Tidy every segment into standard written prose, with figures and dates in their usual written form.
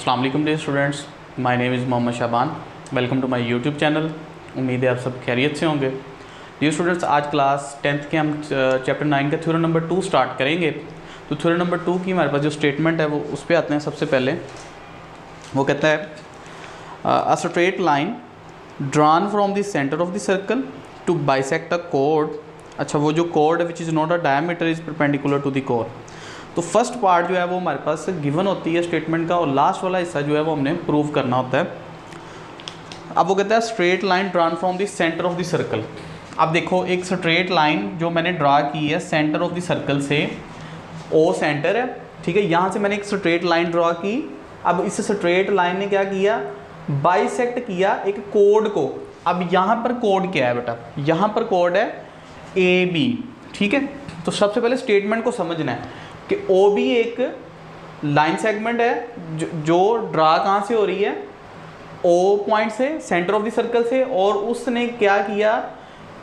अस्सलाम वालेकुम dear students, my name is Mohammed Shaban. Welcome to my YouTube channel. उम्मीद है आप सब खैरियत से होंगे। डियर स्टूडेंट्स, आज क्लास 10th के हम चैप्टर 9 का थ्योरम नंबर 2 स्टार्ट करेंगे। तो थ्योरम नंबर 2 की हमारे पास जो स्टेटमेंट है वो उस पर आते हैं। सबसे पहले वो कहता है a straight line drawn from the centre of the circle to bisect a कोड। अच्छा, वो जो कोड है which is not a diameter is perpendicular to the कोर। तो फर्स्ट पार्ट जो है वो हमारे पास गिवन होती है स्टेटमेंट का, और लास्ट वाला हिस्सा जो है वो हमने प्रूव करना होता है। अब वो कहता है straight line drawn from the centre of the circle. अब देखो, एक स्ट्रेट लाइन जो मैंने ड्रा की है सेंटर ऑफ द सर्कल से, ओ सेंटर है, ठीक है। यहाँ से मैंने एक स्ट्रेट लाइन ड्रा की। अब इस स्ट्रेट लाइन ने क्या किया, बाइसेक्ट किया एक कोड को। अब यहाँ पर कोड क्या है बेटा, यहाँ पर कोड है ए बी, ठीक है। तो सबसे पहले स्टेटमेंट को समझना है कि ओ बी एक लाइन सेगमेंट है जो ड्रा कहाँ से हो रही है, ओ पॉइंट से, सेंटर ऑफ द सर्कल से, और उसने क्या किया,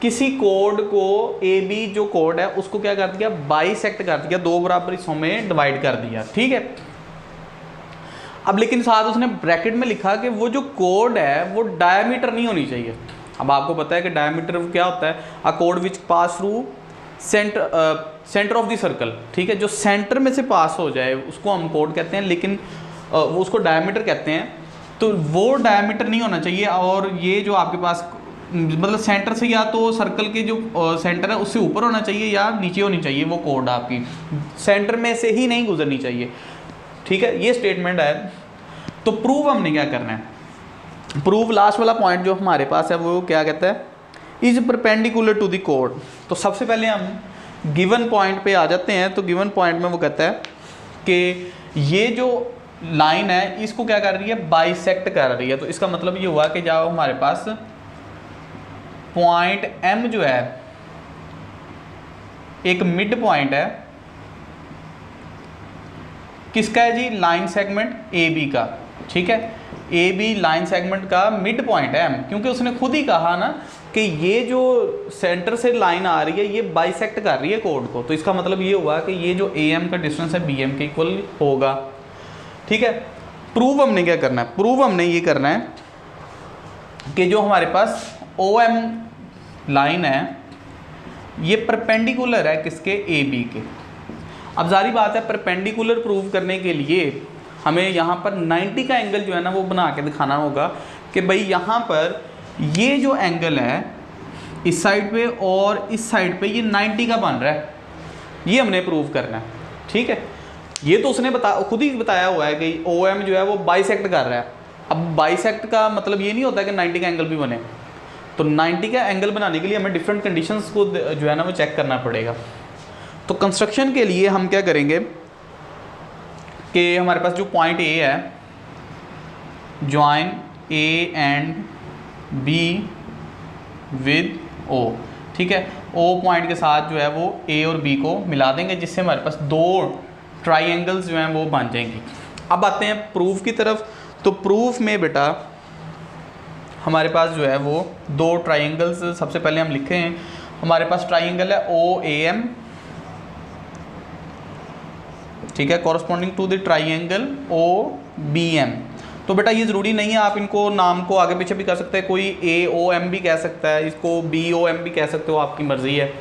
किसी कोड को ए बी जो कोड है उसको क्या कर दिया, बाइसेक्ट कर दिया, दो बराबर हिस्सों में डिवाइड कर दिया, ठीक है। अब लेकिन साथ उसने ब्रैकेट में लिखा कि वो जो कोड है वो डायमीटर नहीं होनी चाहिए। अब आपको पता है कि डायमीटर क्या होता है, a code which pass through centre of the circle, ठीक है। जो सेंटर में से पास हो जाए उसको हम कोड कहते हैं, लेकिन वो उसको डायमीटर कहते हैं। तो वो डायमीटर नहीं होना चाहिए, और ये जो आपके पास मतलब सेंटर से या तो सर्कल के जो सेंटर है उससे ऊपर होना चाहिए या नीचे होनी चाहिए, वो कोड आपकी सेंटर में से ही नहीं गुजरनी चाहिए, ठीक है। ये स्टेटमेंट है। तो प्रूव हमने क्या करना है, प्रूव लास्ट वाला पॉइंट जो हमारे पास है वो क्या कहता है, इज परपेंडिकुलर टू द कोड। तो सबसे पहले हम गिवन पॉइंट पे आ जाते हैं। तो गिवन पॉइंट में वो कहता है कि ये जो लाइन है इसको क्या कर रही है, बाइसेक्ट कर रही है। तो इसका मतलब ये हुआ कि जब हमारे पास पॉइंट एम जो है एक मिड पॉइंट है, किसका है जी, लाइन सेगमेंट ए बी का, ठीक है। ए बी लाइन सेगमेंट का मिड पॉइंट है एम, क्योंकि उसने खुद ही कहा ना कि ये जो सेंटर से लाइन आ रही है ये बाइसेक्ट कर रही है कोड को। तो इसका मतलब ये हुआ कि ये जो ए एम का डिस्टेंस है बी एम के इक्वल होगा, ठीक है। प्रूव हमने क्या करना है, प्रूव हमने ये करना है कि जो हमारे पास ओ एम लाइन है ये परपेंडिकुलर है किसके, ए बी के। अब जारी बात है, परपेंडिकुलर प्रूव करने के लिए हमें यहाँ पर 90 का एंगल जो है ना वो बना के दिखाना होगा कि भाई यहाँ पर ये जो एंगल है इस साइड पे और इस साइड पे ये 90 का बन रहा है, ये हमने प्रूव करना है, ठीक है। ये तो उसने खुद ही बताया हुआ है कि ओ एम जो है वो बाइसेक्ट कर रहा है। अब बाइसेक्ट का मतलब ये नहीं होता कि 90 का एंगल भी बने। तो 90 का एंगल बनाने के लिए हमें डिफरेंट कंडीशंस को जो है ना वो चेक करना पड़ेगा। तो कंस्ट्रक्शन के लिए हम क्या करेंगे कि हमारे पास जो पॉइंट ए है, join A and B with O, ठीक है। ओ पॉइंट के साथ जो है वो ए और बी को मिला देंगे, जिससे हमारे पास दो ट्राइंगल्स जो हैं वो बन जाएंगी। अब आते हैं प्रूफ की तरफ। तो प्रूफ में बेटा हमारे पास जो है वो दो ट्राइंगल्स सबसे पहले हम लिखे हैं। हमारे पास ट्राइंगल है ओ ए एम, ठीक है, corresponding to the triangle O B M. तो बेटा ये ज़रूरी नहीं है, आप इनको नाम को आगे पीछे भी कर सकते हैं, कोई ए ओ एम भी कह सकता है, इसको बी ओ एम भी कह सकते हो, आपकी मर्ज़ी है,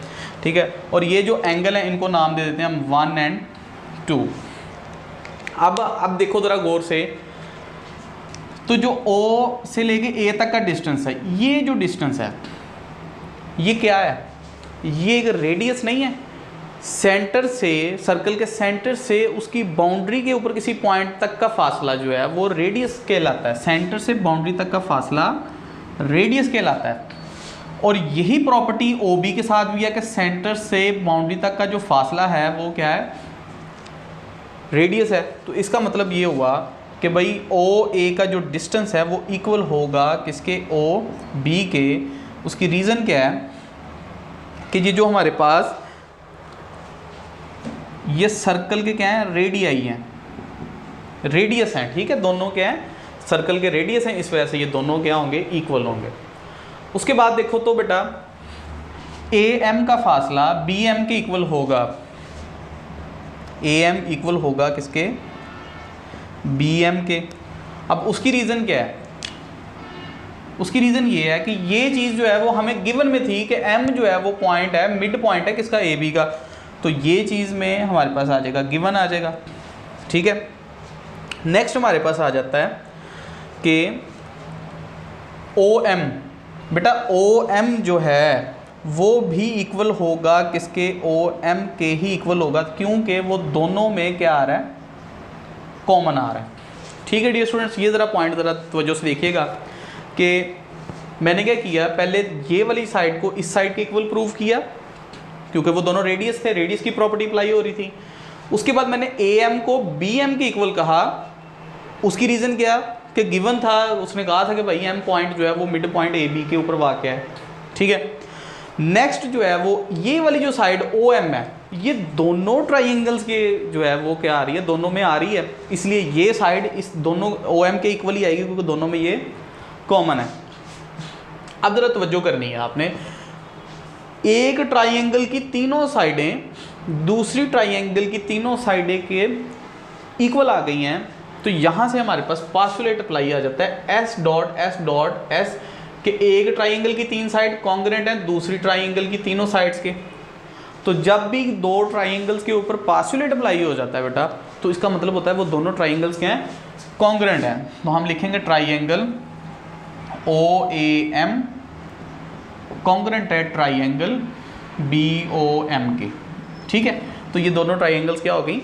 ठीक है। और ये जो एंगल है इनको नाम दे देते हैं हम 1 और 2। अब देखो ज़रा गौर से, तो जो O से लेके A तक का डिस्टेंस है, ये जो डिस्टेंस है ये क्या है, ये एक रेडियस नहीं है। सेंटर से, सर्कल के सेंटर से उसकी बाउंड्री के ऊपर किसी पॉइंट तक का फासला जो है वो रेडियस कहलाता है। सेंटर से बाउंड्री तक का फासला रेडियस कहलाता है। और यही प्रॉपर्टी OB के साथ भी है कि सेंटर से बाउंड्री तक का जो फासला है वो क्या है, रेडियस है। तो इसका मतलब ये हुआ कि भाई OA का जो डिस्टेंस है वो इक्वल होगा किसके, OB के। उसकी रीज़न क्या है कि ये जो हमारे पास ये सर्कल के क्या हैं, रेडियाई हैं, रेडियस हैं, ठीक है। दोनों क्या हैं, सर्कल के रेडियस हैं, इस वजह से ये दोनों क्या होंगे, इक्वल होंगे। उसके बाद देखो तो बेटा AM का फासला BM के इक्वल होगा, AM इक्वल होगा किसके, BM के, अब उसकी रीज़न क्या है, उसकी रीज़न ये है कि ये चीज़ जो है वो हमें गिवन में थी कि m जो है वो पॉइंट है, मिड पॉइंट है किसका, ए बी का। तो ये चीज़ में हमारे पास आ जाएगा, गिवन आ जाएगा, ठीक है। नेक्स्ट हमारे पास आ जाता है कि ओ एम, बेटा ओ एम जो है वो भी इक्वल होगा किसके, ओ एम के ही इक्वल होगा, क्योंकि वो दोनों में क्या आ रहा है, कॉमन आ रहा है, ठीक है डियर स्टूडेंट्स। ये ज़रा पॉइंट ज़रा तवज्जो से देखिएगा कि मैंने क्या किया, पहले ये वाली साइड को इस साइड के इक्वल प्रूव किया क्योंकि वो दोनों रेडियस थे, रेडियस की प्रॉपर्टी अप्लाई हो रही थी। उसके बाद मैंने ए एम को बी एम के इक्वल कहा, उसकी रीज़न क्या कि गिवन था, उसने कहा था कि भाई एम पॉइंट जो है वो मिड पॉइंट ए बी के ऊपर वाक़ है, ठीक है। नेक्स्ट जो है वो ये वाली जो साइड ओ एम है, ये दोनों ट्राइंगल्स के जो है वो क्या आ रही है, दोनों में आ रही है, इसलिए ये साइड इस दोनों ओ एम के इक्वल ही आएगी क्योंकि दोनों में ये कॉमन है। अब ज़रा तवज्जो करनी है आपने, एक ट्राइंगल की तीनों साइडें दूसरी ट्राइंगल की तीनों साइडें के इक्वल आ गई हैं, तो यहाँ से हमारे पास पास्टुलेट अप्लाई आ जाता है एस डॉट एस कि एक ट्राइंगल की तीन साइड कॉन्ग्रुएंट हैं दूसरी ट्राइंगल की तीनों साइड्स के। तो जब भी दो ट्राइंगल्स के ऊपर पास्टुलेट अप्लाई हो जाता है बेटा, तो इसका मतलब होता है वो दोनों ट्राइंगल्स के हैं, कॉन्ग्रुएंट हैं। तो हम लिखेंगे triangle O A M congruent है ट्राइंगल बी ओ एम के, ठीक है। तो ये दोनों ट्राइंगल्स क्या हो गई,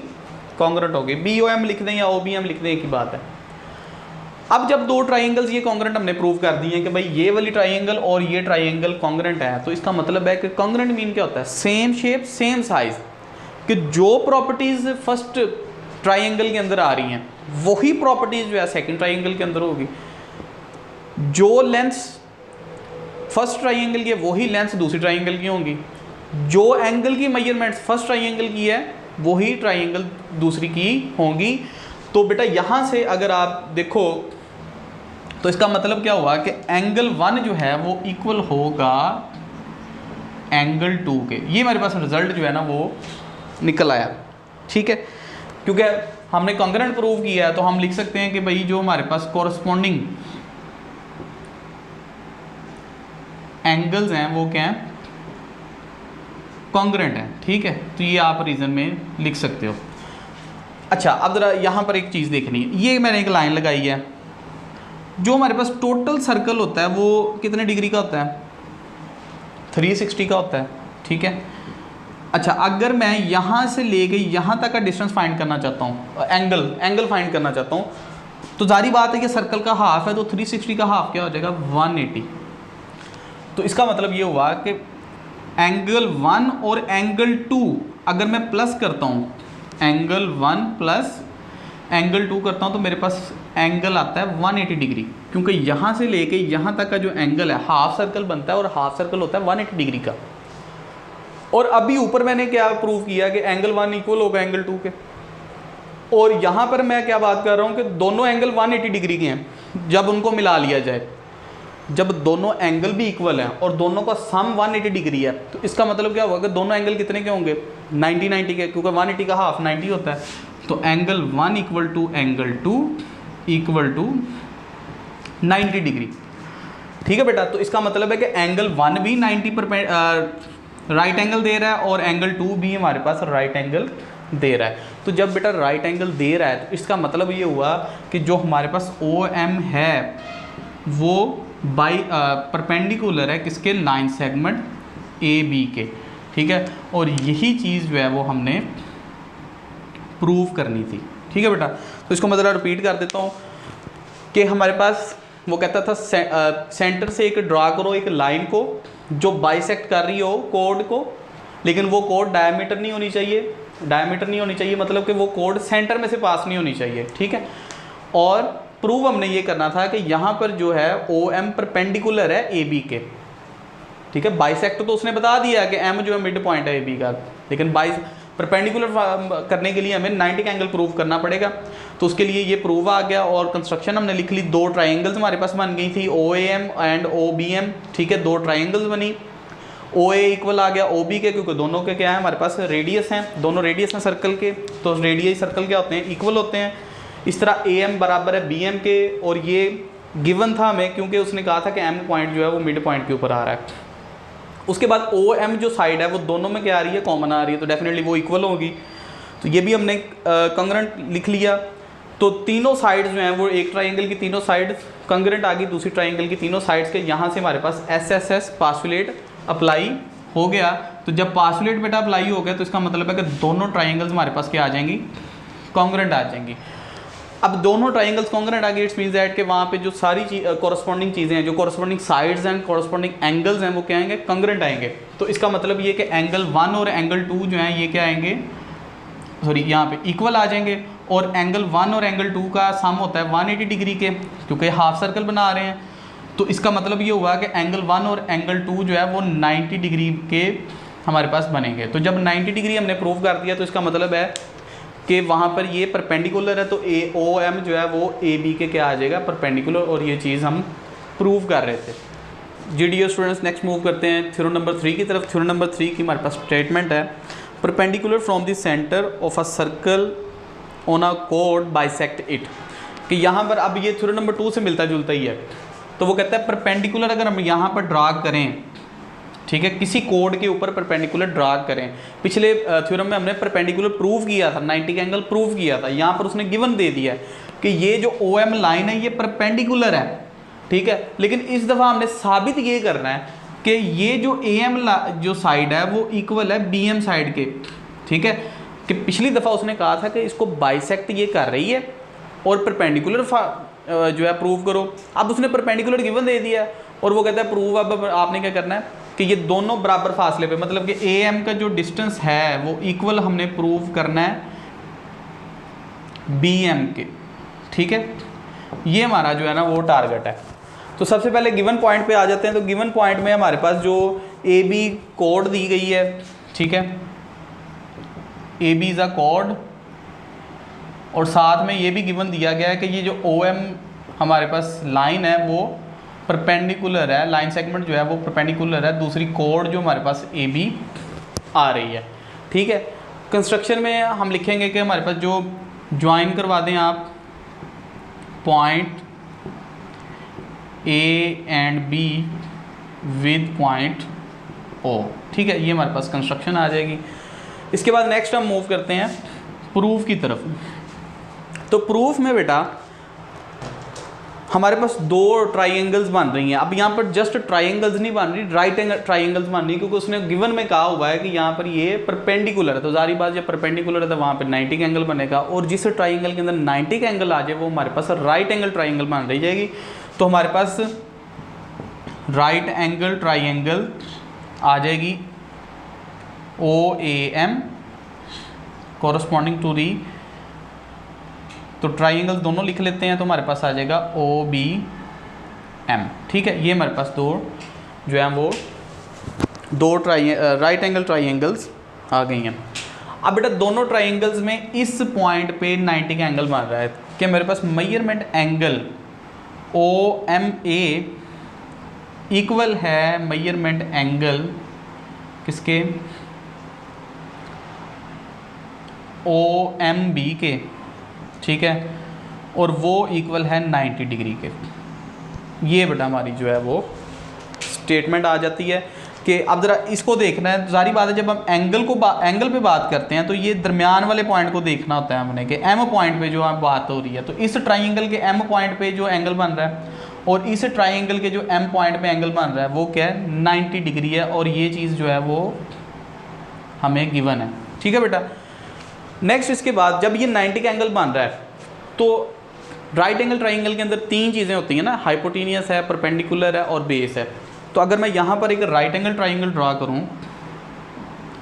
कॉन्ग्रुएंट हो गई। बी ओ एम लिख दें या ओ बी एम लिख दें, एक ही बात है। अब जब दो ट्राइंगल्स ये कॉन्ग्रुएंट हमने प्रूव कर दिए हैं कि भाई ये वाली ट्राइंगल और ये ट्राइंगल कॉन्ग्रुएंट है, तो इसका मतलब है कि कॉन्ग्रुएंट मीन क्या होता है, सेम शेप सेम साइज, कि जो प्रॉपर्टीज फर्स्ट ट्राइंगल के अंदर आ रही हैं वही प्रॉपर्टीज जो है सेकंड ट्राइंगल के अंदर होगी। जो लेंथ्स फर्स्ट ट्राइंगल की है वही लेंथ दूसरी ट्राइंगल की होंगी, जो एंगल की मेजरमेंट्स फर्स्ट ट्राइंगल की है वही ट्राइंगल दूसरी की होंगी। तो बेटा यहाँ से अगर आप देखो तो इसका मतलब क्या हुआ कि एंगल 1 जो है वो इक्वल होगा एंगल 2 के। ये हमारे पास रिजल्ट जो है ना वो निकल आया, ठीक है। क्योंकि हमने कॉन्ग्रुएंट प्रूव किया है तो हम लिख सकते हैं कि भाई जो हमारे पास कोरस्पॉन्डिंग एंगल्स हैं वो क्या हैं, कॉन्ग्रुएंट हैं, ठीक है। तो ये आप रीज़न में लिख सकते हो। अच्छा, अब ज़रा यहाँ पर एक चीज़ देखनी है, ये मैंने एक लाइन लगाई है, जो हमारे पास टोटल सर्कल होता है वो कितने डिग्री का होता है, 360 का होता है, ठीक है। अच्छा, अगर मैं यहाँ से लेके यहाँ तक का डिस्टेंस फाइंड करना चाहता हूँ, एंगल फाइंड करना चाहता हूँ, तो जारी बात है कि सर्कल का हाफ है, तो 360 का हाफ क्या हो जाएगा, 180। तो इसका मतलब ये हुआ कि एंगल 1 और एंगल 2 अगर मैं प्लस करता हूँ, एंगल 1 प्लस एंगल 2 करता हूँ, तो मेरे पास एंगल आता है 180 डिग्री, क्योंकि यहाँ से लेके यहाँ तक का जो एंगल है हाफ सर्कल बनता है और हाफ सर्कल होता है 180 डिग्री का। और अभी ऊपर मैंने क्या प्रूव किया कि एंगल 1 इक्वल होगा एंगल 2 के, और यहाँ पर मैं क्या बात कर रहा हूँ कि दोनों एंगल 180 डिग्री के हैं। जब उनको मिला लिया जाए, जब दोनों एंगल भी इक्वल हैं और दोनों का सम 180 डिग्री है, तो इसका मतलब क्या होगा कि दोनों एंगल कितने के होंगे, 90 के, क्योंकि 180 का हाफ 90 होता है। तो angle 1 equal to angle 2 equal to 90 degree, ठीक है बेटा। तो इसका मतलब है कि एंगल 1 भी 90 पर राइट एंगल दे रहा है और एंगल 2 भी हमारे पास राइट एंगल दे रहा है। तो जब बेटा राइट एंगल दे रहा है तो इसका मतलब ये हुआ कि जो हमारे पास ओ एम है वो बाई परपेंडिकुलर है किसके, लाइन सेगमेंट ए बी के, ठीक है। और यही चीज़ जो है वो हमने प्रूव करनी थी, ठीक है बेटा। तो इसको मैं ज़रा रिपीट कर देता हूँ कि हमारे पास वो कहता था सेंटर से एक ड्रा करो एक लाइन को जो बाइसेक्ट कर रही हो कोड को, लेकिन वो कोड डायमीटर नहीं होनी चाहिए, डायमीटर नहीं होनी चाहिए मतलब कि वो कोड सेंटर में से पास नहीं होनी चाहिए, ठीक है। और प्रूव हमने ये करना था कि यहाँ पर जो है ओ एम परपेंडिकुलर है ए बी के, ठीक है। बाइसेक्ट तो उसने बता दिया कि एम जो है मिड पॉइंट है ए बी का, लेकिन परपेंडिकुलर करने के लिए हमें 90 का एंगल प्रूव करना पड़ेगा। तो उसके लिए ये प्रूव आ गया और कंस्ट्रक्शन हमने लिख ली। दो ट्राइंगल्स हमारे पास बन गई थी, O A M and O B M, ठीक है। दो ट्राइंगल्स बनी, ओ ए इक्वल आ गया ओ बी के, क्योंकि दोनों के क्या है हमारे पास रेडियस हैं, दोनों रेडियस हैं सर्कल के, तो रेडियस सर्कल क्या होते हैं, इक्वल होते हैं। इस तरह ए एम बराबर है बी एम के, और ये गिवन था हमें क्योंकि उसने कहा था कि एम पॉइंट जो है वो मिड पॉइंट के ऊपर आ रहा है। उसके बाद ओ एम जो साइड है वो दोनों में क्या आ रही है, कॉमन आ रही है, तो डेफिनेटली वो इक्वल होगी। तो ये भी हमने कंग्रेंट लिख लिया। तो तीनों साइड्स जो हैं वो एक ट्राइंगल की तीनों साइड कंग्रेंट आ गई, दूसरी ट्राइंगल की तीनों साइड्स के, यहाँ से हमारे पास S S S postulate apply हो गया। तो जब पास्टुलेट बेटा अप्लाई हो गया तो इसका मतलब है कि दोनों ट्राइंगल्स हमारे पास क्या आ जाएंगी, कॉन्ग्रेंट आ जाएंगी। अब दोनों ट्राइंगल्स कॉन्ग्रेंट आ गए, इट्स मीन्स दैट कि वहाँ पे जो सारी कॉरस्पॉन्डिंग चीज़ें हैं, जो corresponding sides and corresponding angles हैं, वो क्या आएंगे, कॉन्ग्रेंट आएंगे। तो इसका मतलब ये कि एंगल 1 और एंगल 2 जो हैं ये क्या आएंगे, सॉरी यहाँ पे इक्वल आ जाएंगे। और एंगल 1 और एंगल 2 का सम होता है 180 डिग्री के, क्योंकि हाफ सर्कल बना रहे हैं। तो इसका मतलब ये हुआ कि एंगल 1 और एंगल 2 जो है वो 90 डिग्री के हमारे पास बनेंगे। तो जब 90 डिग्री हमने प्रूव कर दिया तो इसका मतलब है कि वहाँ पर ये परपेंडिकुलर है, तो ए ओ एम जो है वो ए बी के क्या आ जाएगा, परपेंडिकुलर, और ये चीज़ हम प्रूव कर रहे थे। जी डियर स्टूडेंट्स, नेक्स्ट मूव करते हैं थ्योरम नंबर 3 की तरफ। थ्योरम नंबर 3 की हमारे पास स्टेटमेंट है, perpendicular from the centre of a circle on a code bisect it. कि यहाँ पर अब ये थ्योरम नंबर 2 से मिलता जुलता ही है। तो वो कहता है परपेंडिकुलर अगर हम यहाँ पर ड्रा करें, ठीक है, किसी कोड के ऊपर परपेंडिकुलर ड्रा करें। पिछले थ्योरम में हमने परपेंडिकुलर प्रूव किया था, 90 का एंगल प्रूव किया था। यहाँ पर उसने गिवन दे दिया है कि ये जो ओ एम लाइन है ये परपेंडिकुलर है, ठीक है। लेकिन इस दफ़ा हमने साबित ये करना है कि ये जो ए एम जो साइड है वो इक्वल है बी एम साइड के, ठीक है। कि पिछली दफ़ा उसने कहा था कि इसको बाइसेक्ट ये कर रही है और परपेंडिकुलर जो है प्रूव करो। अब उसने परपेंडिकुलर गिवन दे दिया और वो कहता है प्रूव। अब आपने क्या करना है कि ये दोनों बराबर फासले पे, मतलब कि ए एम का जो डिस्टेंस है वो इक्वल हमने प्रूव करना है बी एम के, ठीक है। ये हमारा जो है ना वो टारगेट है। तो सबसे पहले गिवन पॉइंट पे आ जाते हैं। तो गिवन पॉइंट में हमारे पास जो ए बी कोड दी गई है, ठीक है, ए बी इज़ अ कोड, और साथ में ये भी गिवन दिया गया है कि ये जो ओ एम हमारे पास लाइन है वो परपेंडिकुलर है, लाइन सेगमेंट जो है वो परपेंडिकुलर है दूसरी कोड जो हमारे पास ए बी आ रही है, ठीक है। कंस्ट्रक्शन में हम लिखेंगे कि हमारे पास जो ज्वाइन करवा दें आप point A and B with point O, ठीक है। ये हमारे पास कंस्ट्रक्शन आ जाएगी। इसके बाद नेक्स्ट हम मूव करते हैं प्रूफ की तरफ। तो प्रूफ में बेटा हमारे पास दो ट्राइंगल्स बन रही हैं। अब यहाँ पर जस्ट ट्राइंगल्स नहीं बन रही, राइट एंगल ट्राइंगल्स बन रही, क्योंकि उसने गिवन में कहा हुआ है कि यहाँ पर ये परपेंडिकुलर है। तो जारी बात जब परपेंडिकुलर है तो वहाँ पर 90 का एंगल बनेगा, और जिस ट्राइंगल के अंदर 90 का एंगल आ जाए वो हमारे पास राइट एंगल ट्राइंगल बन रही जाएगी। तो हमारे पास राइट एंगल ट्राइंगल आ जाएगी O A M corresponding to the, तो ट्राइंगल दोनों लिख लेते हैं तो हमारे पास आ जाएगा ओ बी एम, ठीक है। ये हमारे पास दो जो है वो दो राइट एंगल ट्राइंगल्स आ गई हैं। अब बेटा दोनों ट्राइंगल्स में इस पॉइंट पे 90 का एंगल बन रहा है कि मेरे पास measurement angle O M A equal है मेजरमेंट एंगल किसके, ओ एम बी के, ठीक है, और वो इक्वल है 90 डिग्री के। ये बेटा हमारी जो है वो स्टेटमेंट आ जाती है कि अब ज़रा इसको देखना है। सारी बात है जब हम एंगल पे बात करते हैं तो ये दरमियान वाले पॉइंट को देखना होता है हमने कि एम पॉइंट पे जो बात हो रही है, तो इस ट्राइंगल के एम पॉइंट पे जो एंगल बन रहा है और इस ट्राइंगल के जो एम पॉइंट पे एंगल बन रहा है वो क्या है 90 डिग्री है, और ये चीज़ जो है वो हमें गिवन है, ठीक है बेटा। नेक्स्ट इसके बाद जब ये 90 का एंगल बन रहा है तो राइट एंगल ट्राइंगल के अंदर तीन चीज़ें होती हैं ना, हाइपोटेनियस है, परपेंडिकुलर है और बेस है। तो अगर मैं यहाँ पर एक राइट एंगल ट्राइंगल ड्रा करूँ,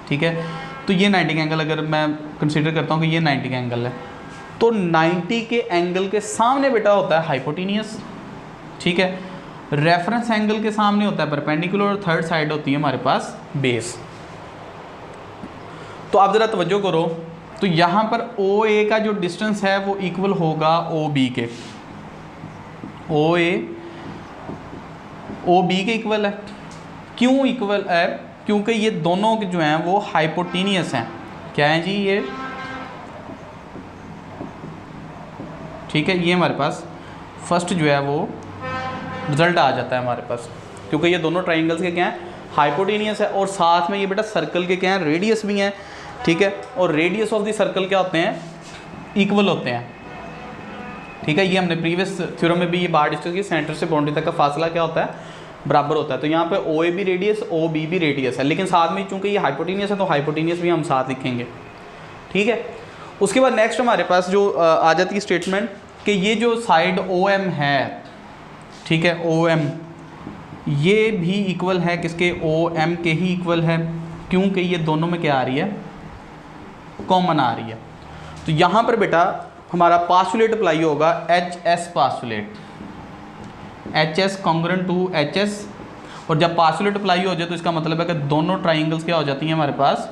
ठीक है, तो ये 90 का एंगल अगर मैं कंसीडर करता हूँ कि ये 90 का एंगल है, तो 90 के एंगल के सामने बेटा होता है हाइपोटेनियस, ठीक है। रेफरेंस एंगल के सामने होता है परपेंडिकुलर, और थर्ड साइड होती है हमारे पास बेस। तो आप ज़रा तवज्जो करो, तो यहाँ पर ओ ए का जो डिस्टेंस है वो इक्वल होगा ओ बी के, ओ ए ओ बी के इक्वल है। क्यों इक्वल है? क्योंकि ये दोनों जो हैं वो हाइपोटेनियस हैं। क्या है जी? ये ठीक है, ये हमारे पास फर्स्ट जो है वो रिजल्ट आ जाता है हमारे पास, क्योंकि ये दोनों ट्राइंगल्स के क्या हैं, हाइपोटेनियस है, और साथ में ये बेटा सर्कल के क्या हैं, रेडियस भी हैं। ठीक है, और रेडियस ऑफ द सर्कल क्या होते हैं, इक्वल होते हैं। ठीक है, ये हमने प्रीवियस थ्योरम में भी ये बात डिस्कस की, सेंटर से बाउंड्री तक का फासला क्या होता है, बराबर होता है। तो यहाँ पे ओ ए भी रेडियस, ओ बी भी रेडियस है, लेकिन साथ में चूंकि ये हाइपोटेनियस है तो हाइपोटेनियस भी हम साथ लिखेंगे। ठीक है, उसके बाद नेक्स्ट हमारे पास जो आ जाती है स्टेटमेंट कि ये जो साइड ओ एम है, ठीक है, ओ एम ये भी इक्वल है किसके, ओ एम के ही इक्वल है, क्योंकि ये दोनों में क्या आ रही है, कॉमन आ रही है। तो यहाँ पर बेटा हमारा पास्टुलेट अप्लाई होगा, H S postulate, H S congruent to H S, और जब पास्टुलेट अप्लाई हो जाए तो इसका मतलब है कि दोनों ट्राइंगल्स क्या हो जाती हैं हमारे पास,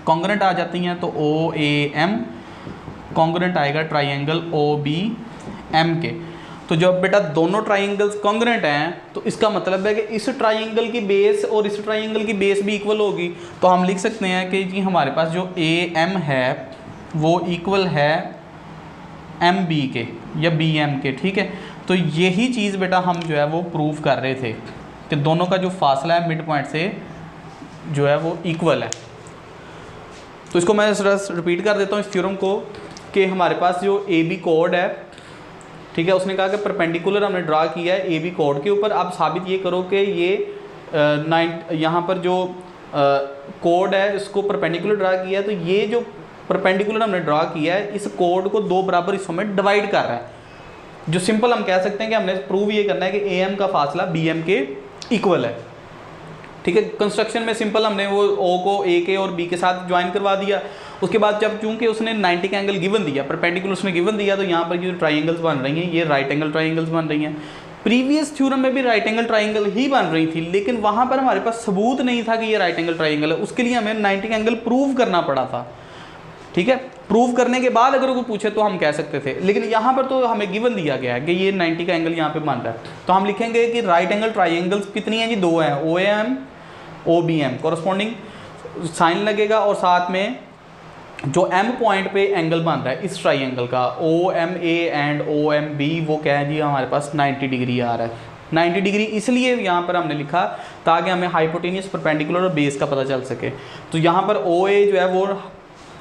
कॉन्ग्रुएंट आ जाती हैं। तो ओ ए एम कॉन्ग्रुएंट आएगा ट्राइंगल ओ बी एम के। तो जब बेटा दोनों ट्राइंगल्स कॉन्ग्रुएंट हैं तो इसका मतलब है कि इस ट्राइंगल की बेस और इस ट्राइंगल की बेस भी इक्वल होगी। तो हम लिख सकते हैं कि जी हमारे पास जो ए एम है वो इक्वल है एम बी के या बी एम के। ठीक है, तो यही चीज़ बेटा हम जो है वो प्रूव कर रहे थे कि दोनों का जो फासला है मिड पॉइंट से जो है वो इक्वल है। तो इसको मैं रिपीट कर देता हूँ इस थ्योरम को कि हमारे पास जो ए बी कोड है, ठीक है, उसने कहा कि परपेंडिकुलर हमने ड्रा किया है ए बी कोड के ऊपर। आप साबित ये करो कि ये यहाँ पर जो कोड है इसको परपेंडिकुलर ड्रा किया है, तो ये जो परपेंडिकुलर हमने ड्रा किया है इस कोड को दो बराबर हिस्सों में डिवाइड कर रहा है। जो सिंपल हम कह सकते हैं कि हमने प्रूव ये करना है कि ए एम का फासला बी एम के इक्वल है। ठीक है, कंस्ट्रक्शन में सिंपल हमने वो ओ को ए के और बी के साथ ज्वाइन करवा दिया। उसके बाद जब चूंकि उसने 90 का एंगल गिवन दिया, परपेंडिकुलर उसने गिवन दिया, तो यहाँ पर जो ट्राइंगल्स बन रही हैं ये राइट एंगल ट्राइंगल्स बन रही हैं। प्रीवियस थ्योरम में भी राइट एंगल ट्राइंगल ही बन रही थी, लेकिन वहाँ पर हमारे पास सबूत नहीं था कि ये राइट एंगल ट्राइंगल है, उसके लिए हमें 90 का एंगल प्रूव करना पड़ा था। ठीक है, प्रूव करने के बाद अगर कोई पूछे तो हम कह सकते थे, लेकिन यहाँ पर तो हमें गिवन दिया गया है कि ये 90 का एंगल यहाँ पे बन रहा है। तो हम लिखेंगे कि राइट एंगल ट्राइंगल्स कितनी हैं जी, दो हैं, O M O B M, corresponding sign लगेगा और साथ में जो एम पॉइंट पे एंगल बन रहा है इस ट्राइंगल का O M A and O M B, वो क्या है जी हमारे पास 90 डिग्री आ रहा है। 90 डिग्री इसलिए यहाँ पर हमने लिखा ताकि हमें हाइपोटेनियस, परपेंडिकुलर और बेस का पता चल सके। तो यहाँ पर ओ ए जो है वो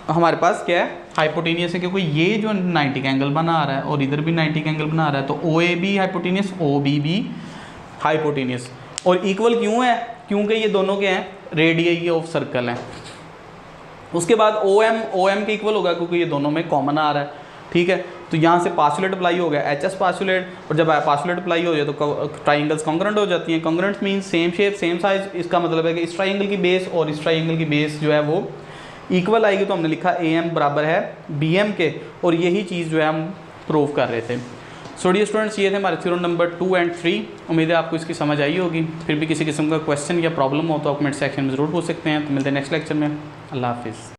हमारे पास क्या है, हाइपोटेनियस है, क्योंकि ये जो 90 का एंगल बना रहा है और इधर भी 90 का एंगल बना रहा है, तो ओ ए भी हाइपोटेनियस, ओ बी भी हाइपोटेनियस। और इक्वल क्यों है, क्योंकि ये दोनों के हैं रेडियस ऑफ सर्कल हैं। उसके बाद ओ एम के इक्वल होगा क्योंकि ये दोनों में कॉमन आ रहा है। ठीक है, तो यहाँ से पास्टुलेट अप्लाई हो गया, एच एस पास्टुलेट, और जब पास्टुलेट अप्लाई हो जाए तो ट्राइंगल्स कॉन्ग्रुएंट हो जाती हैं। Congruent mean same shape same size, इसका मतलब है कि इस ट्राइंगल की बेस और इस ट्राइंगल की बेस जो है वो इक्वल आएगी। तो हमने लिखा ए एम बराबर है बी एम के, और यही चीज़ जो है हम प्रूव कर रहे थे। सो डियर स्टूडेंट्स, ये थे हमारे थ्योरम नंबर 2 एंड 3। उम्मीद है आपको इसकी समझ आई होगी। फिर भी किसी किस्म का क्वेश्चन या प्रॉब्लम हो तो आप कमेंट सेक्शन में ज़रूर पूछ सकते हैं। तो मिलते हैं नेक्स्ट लेक्चर में। अल्लाह हाफिज़।